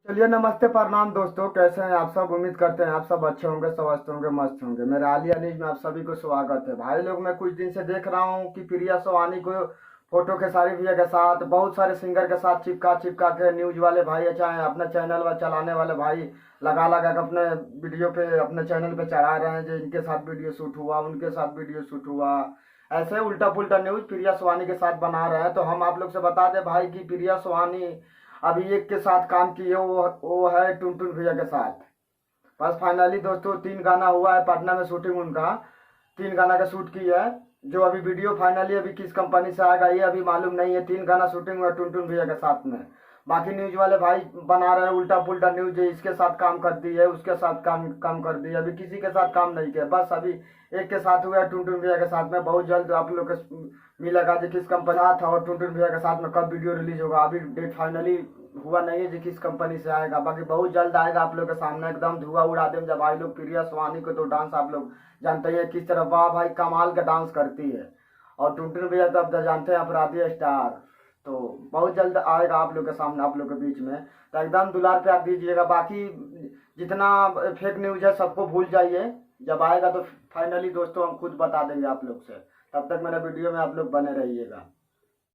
चलिए, नमस्ते प्रणाम दोस्तों। कैसे हैं आप सब? उम्मीद करते हैं आप सब अच्छे होंगे, स्वस्थ होंगे, मस्त होंगे। मेरे आलिया न्यूज में आप सभी को स्वागत है। भाई लोग, मैं कुछ दिन से देख रहा हूँ कि प्रिया सोहानी को फोटो खेसारी भैया के साथ, बहुत सारे सिंगर के साथ चिपका चिपका के न्यूज वाले भाई, चाहे अपने चैनल व चलाने वाले भाई लगा लगा के अपने वीडियो पे, अपने चैनल पे चढ़ा रहे हैं। जो इनके साथ वीडियो शूट हुआ, उनके साथ वीडियो शूट हुआ, ऐसे उल्टा पुल्टा न्यूज प्रिया सोहानी के साथ बना रहे हैं। तो हम आप लोग से बता दें भाई कि प्रिया सोहानी अभी एक के साथ काम की है, वो है टुनटुन भैया के साथ। बस फाइनली दोस्तों 3 गाना हुआ है पटना में शूटिंग उनका। 3 गाना का शूट की है। जो अभी वीडियो फाइनली अभी किस कंपनी से आएगा ये अभी मालूम नहीं है। 3 गाना शूटिंग हुआ टुनटुन भैया के साथ में। बाकी न्यूज वाले भाई बना रहे हैं उल्टा पुल्टा न्यूज, इसके साथ काम कर दी है, उसके साथ काम काम कर दी है। अभी किसी के साथ काम नहीं किया, बस अभी एक के साथ हुआ है टुनटुन भैया के साथ में। बहुत जल्द आप लोग को मिलेगा जो किस कंपनी था और टुनटुन भैया के साथ में कब वीडियो रिलीज होगा। अभी डेट फाइनली हुआ नहीं है जो किस कंपनी से आएगा। बाकी बहुत जल्द आएगा आप लोग के सामने। एकदम धुआं उड़ा दें जब भाई लोग प्रिया सोहानी को। तो डांस आप लोग जानते हैं किस तरह, वाह भाई कमाल का डांस करती है। और टुनटुन भैया तो अब जानते हैं अपराधी स्टार। तो बहुत जल्द आएगा आप लोग के सामने, आप लोग के बीच में। तो एकदम दुलार प्यार दीजिएगा। बाकी जितना फेक न्यूज है सबको भूल जाइए। जब आएगा तो फाइनली दोस्तों हम खुद बता देंगे आप लोग से। तब तक मेरे वीडियो में आप लोग बने रहिएगा।